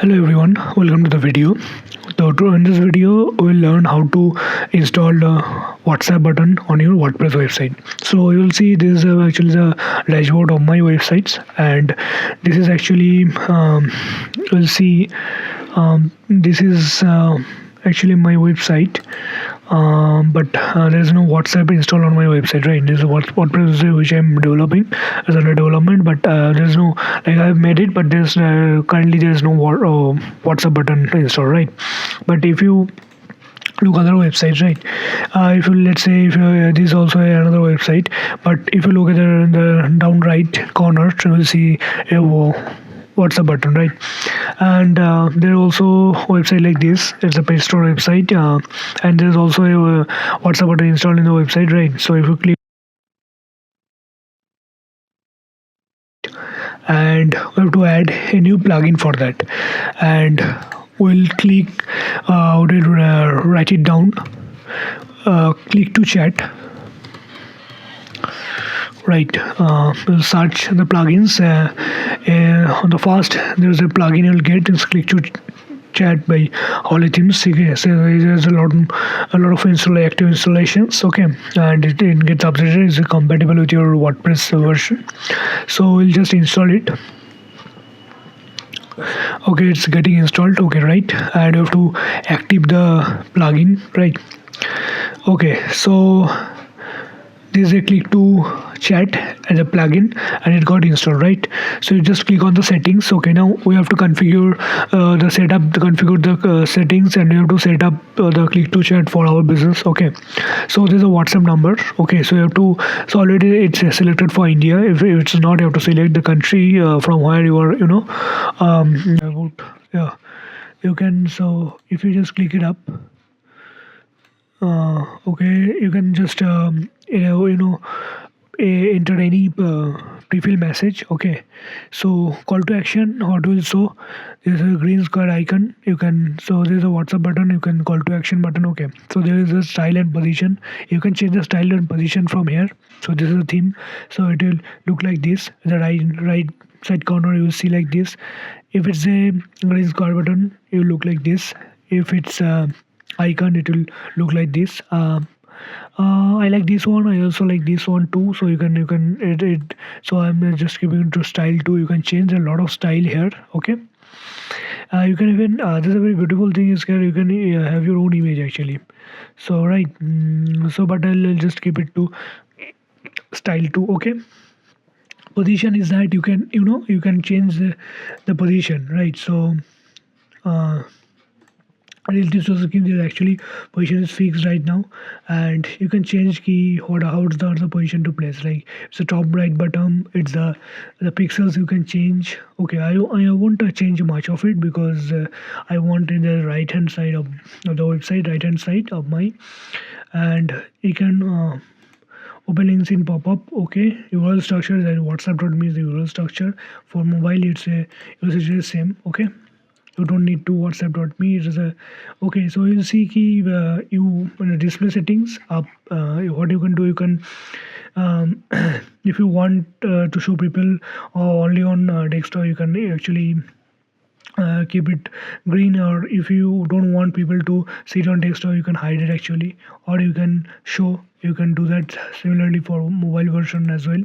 Hello everyone, welcome to the video. In this video, we'll learn how to install the WhatsApp button on your WordPress website. So you will see this is actually the dashboard of my websites, and this is actually you'll see this is actually my website. But there is no WhatsApp installed on my website, right? This is WordPress which I'm developing as under development, but there's no like I've made it, but there's currently there's no WhatsApp button installed, right? But if you look other websites, right? If you let's say if this is also another website, but if you look at the down right corner, you will see a WhatsApp button, right? And there are also website like this. It's a page store website, and there's also a WhatsApp button installed in the website, right? So if you click, and we have to add a new plugin for that, and we'll click, write it down, click to chat, right? We'll search the plugins. On the first, there's a plugin you'll get. It's click to chat by Holothemes. So there's a lot of active installations. Okay, and it gets updated. It's compatible with your WordPress version. So we'll just install it. Okay, it's getting installed. Okay, right, and you have to active the plugin, right? Okay, so this is a click to chat as a plugin, and it got installed, right? So you just click on the settings. Okay, now we have to configure the settings, and you have to set up the click to chat for our business. Okay, so there's a WhatsApp number. Okay, so you have to, so already it's selected for India. If it's not, you have to select the country from where you are, yeah, you can. So if you just click it up, okay, you can just enter any pre-fill message. Okay, so call to action, what will show, there's a green square icon. You can, so there's a WhatsApp button, you can call to action button. Okay, so there is a style and position. You can change the style and position from here. So this is a theme, so it will look like this. The right side corner you will see like this. If it's a green square button, it will look like this. If it's icon, it will look like this. I like this one. I also like this one too. So you can it. So I'm just giving it to style too. You can change a lot of style here. Okay. You can even this is a very beautiful thing is here. You can have your own image actually. So right. So but I'll just keep it to style too. Okay. Position is that you can you can change the position, right? So. Relative to the key, there actually position is fixed right now, and you can change key how's the position to place. Like it's the top right bottom, it's the pixels you can change. Okay, I won't change much of it because I want in the right hand side of the website, right hand side of my, and you can open links in pop-up. Okay, URL structure, that WhatsApp.me is the URL structure. For mobile, it's a usage is same. Okay, you don't need to whatsapp.me. It is a okay. So you'll see key you in the display settings up. What you can do, you can if you want to show people only on desktop, you can actually keep it green, or if you don't want people to see it on desktop, you can hide it actually, or you can show. You can do that similarly for mobile version as well.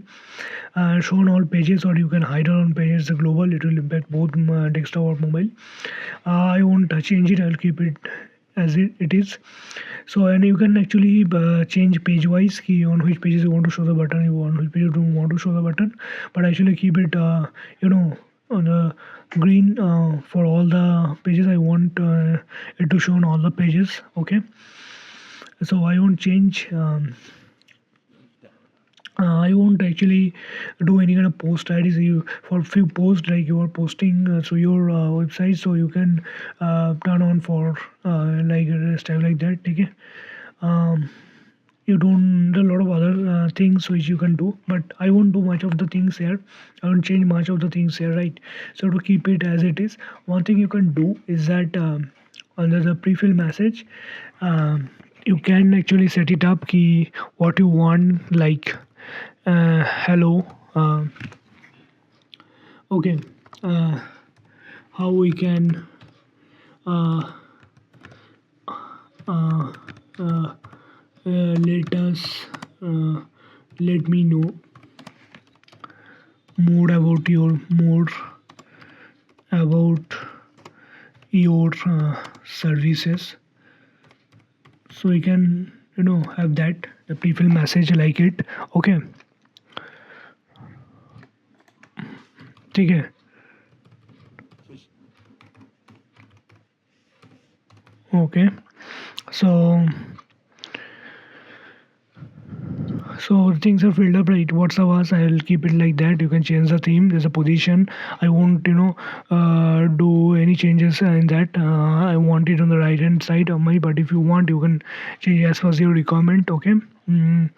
Show on all pages, or you can hide on pages. The global, it will impact both desktop or mobile. I won't change it. I'll keep it as it is. So, and you can actually change page wise key on which pages you want to show the button, you want which page you don't want to show the button, but actually keep it on the green for all the pages. I want it to show on all the pages. Okay, so I won't change. I won't actually do any kind of post IDs. You for few posts like you are posting through your website, so you can turn on for like stuff like that. Okay, you don't, there are a lot of other things which you can do, but I won't do much of the things here. I won't change much of the things here, right? So to keep it as it is, one thing you can do is that under the pre-fill message, you can actually set it up key what you want, like hello, okay, how we can uh, uh, uh, let us uh, let me know more about your services, so you can have that the pre-fill message like it. Okay, ठीक है. Okay, so things are filled up, right? What's the was? I'll keep it like that. You can change the theme. There's a position. I won't, do any changes in that. I want it on the right hand side of my. But if you want, you can change as per your requirement. Okay. Mm,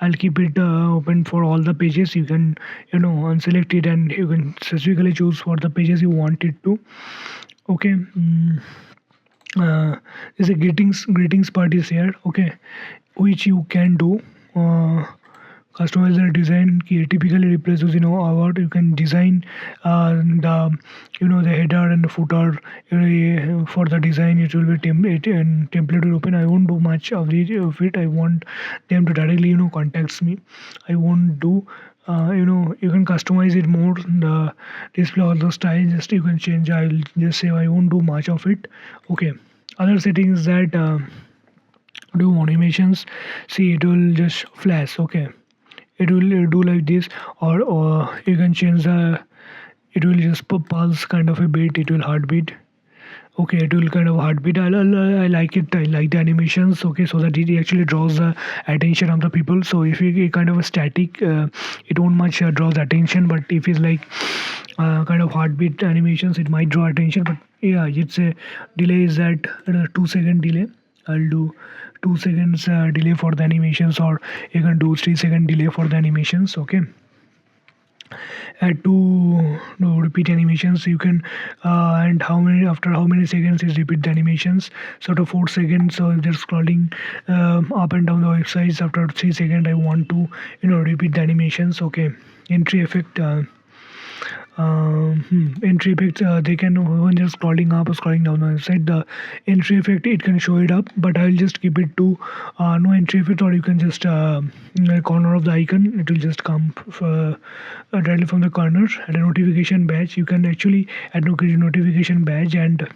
I'll keep it open for all the pages. You can, unselect it and you can specifically choose for the pages you want it to. Okay. There's a greetings part is here. Okay, which you can do. Customize the design typically replaces what you can design the the header and the footer for the design. It will be template and template will open. I won't do much of it. I want them to directly contacts me. I won't do you can customize it more, the display all the styles just you can change. I'll just say I won't do much of it. Okay, other settings that do animations. See, it will just flash. Okay, it will do like this, or you can change the, it will just pulse kind of a beat, it will heartbeat. Okay, it will kind of heartbeat. I like it. I like the animations. Okay, so that it actually draws the attention of the people. So if you kind of a static, it won't much draws attention. But if it's like kind of heartbeat animations, it might draw attention. But yeah, it's a delay is that 2 second delay. I'll do 2 seconds delay for the animations, or you can do 3 second delay for the animations. Okay, add to no repeat animations you can, and how many after how many seconds is repeat the animations. Sort of 4 seconds, so if they're scrolling up and down the websites, after 3 seconds I want to repeat the animations. Okay, entry effect, entry effect, they can, when they're scrolling up or scrolling down the website, the entry effect it can show it up, but I'll just keep it to no entry effect, or you can just in the corner of the icon it will just come directly from the corner. And a notification badge, you can actually add notification badge. And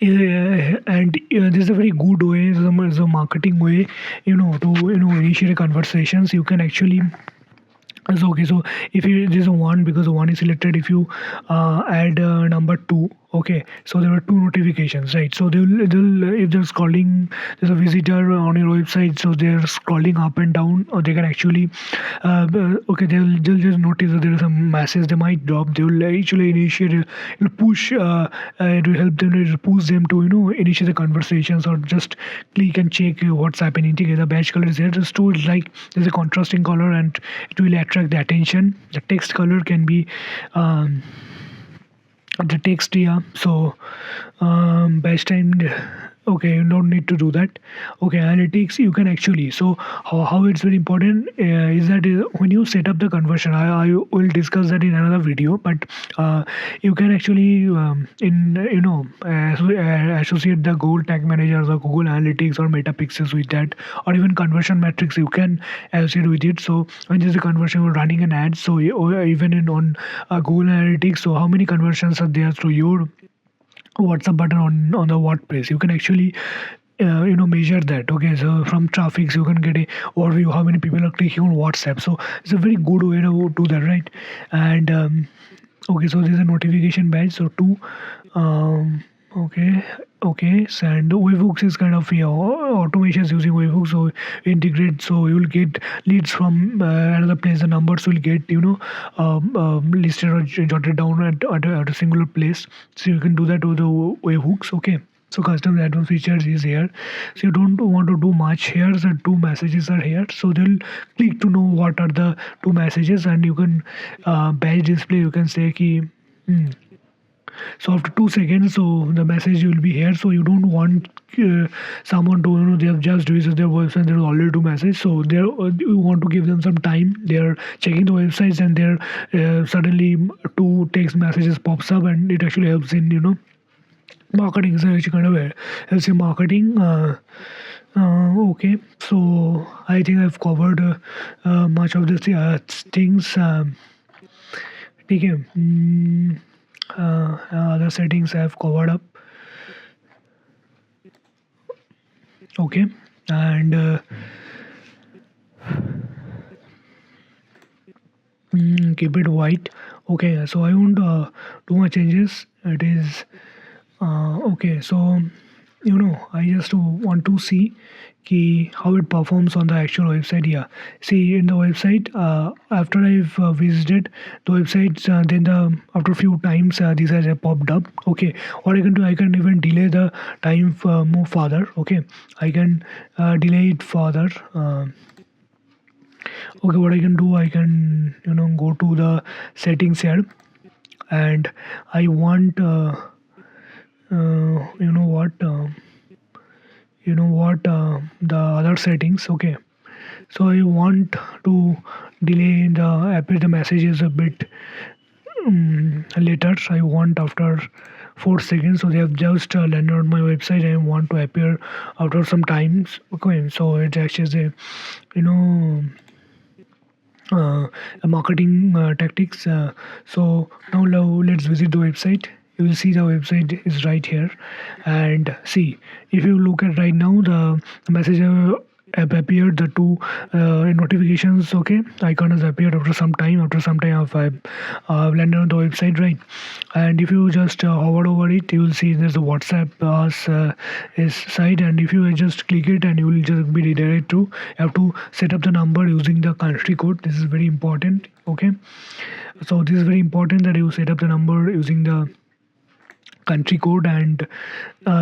this is a very good way, is a marketing way, to initiate conversations. You can actually, so okay, so if you there's a one, because the one is selected, if you add number two, okay, so there are two notifications, right? So they'll if they're scrolling, there's a visitor on your website, so they're scrolling up and down, or they can actually, okay, they'll just notice that there is a message they might drop. They will actually initiate, push, it will help them, it will push them to initiate the conversations, or just click and check what's happening. Okay, the badge color is there, just to like there's a contrasting color, and it will attract the attention. The text color can be the text, yeah. So best time, okay, you don't need to do that. Okay, analytics you can actually, so how it's very important is that when you set up the conversion, I will discuss that in another video, but you can actually in associate the Google Tag Manager or Google Analytics or Metapixels with that, or even conversion metrics you can associate with it. So when there's a conversion, you're running an ad, so or even in on Google Analytics, so how many conversions are there through your WhatsApp button on the Wordpress, you can actually measure that. Okay, so from traffic you can get a overview how many people are clicking on WhatsApp. So it's a very good way to do that, right? And okay, so there's a notification badge, so two, okay, okay. So, and webhooks is kind of, yeah, automations using webhooks, so integrate, so you will get leads from another place. The numbers will get listed or jotted down at a singular place, so you can do that with the webhooks. Okay, so custom advanced features is here, so you don't want to do much here. The two messages are here, so they'll click to know what are the two messages, and you can badge display, you can say key, So after 2 seconds, so the message will be here. So you don't want someone to, they have just visited their website, there is already two messages. So there you want to give them some time. They're checking the websites and there suddenly two text messages pops up, and it actually helps in marketing. So it kind of helps in marketing. Okay, so I think I've covered much of the things. ठीक है. Other settings I have covered up. Okay, and keep it white. Okay, so I won't do much changes. It is okay. So I just want to see how it performs on the actual website. Yeah, see in the website, after I've visited the website, then after a few times these has popped up. Okay, what I can do, I can even delay the time move further. Okay, I can delay it further. Okay, what I can do, I can go to the settings here, and I want you know what the other settings. Okay, so I want to delay the messages a bit later. So I want after 4 seconds, so they have just landed on my website. I want to appear after some times. Okay, so it actually a you know marketing tactics. So now let's visit the website. You will see the website is right here, and see, if you look at right now, the message have appeared, the two notifications. Okay, icon has appeared after some time. After some time, I've landed on the website, right? And if you just hover over it, you will see there's a WhatsApp is site, and if you just click it, and you will just be redirected to, you have to set up the number using the country code. This is very important. Okay, so this is very important that you set up the number using the country code, and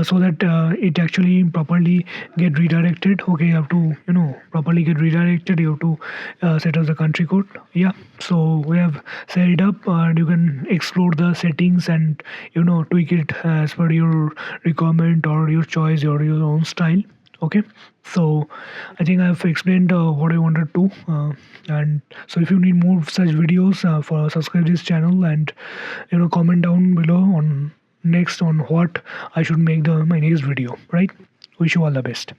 so that it actually properly get redirected. Okay, you have to properly get redirected. You have to set up the country code. Yeah, so we have set it up, and you can explore the settings and tweak it as per your requirement or your choice or your own style. Okay, so I think I've explained what I wanted to, and so if you need more such videos, for subscribe this channel, and comment down below on next on what I should make my next video, right? Wish you all the best.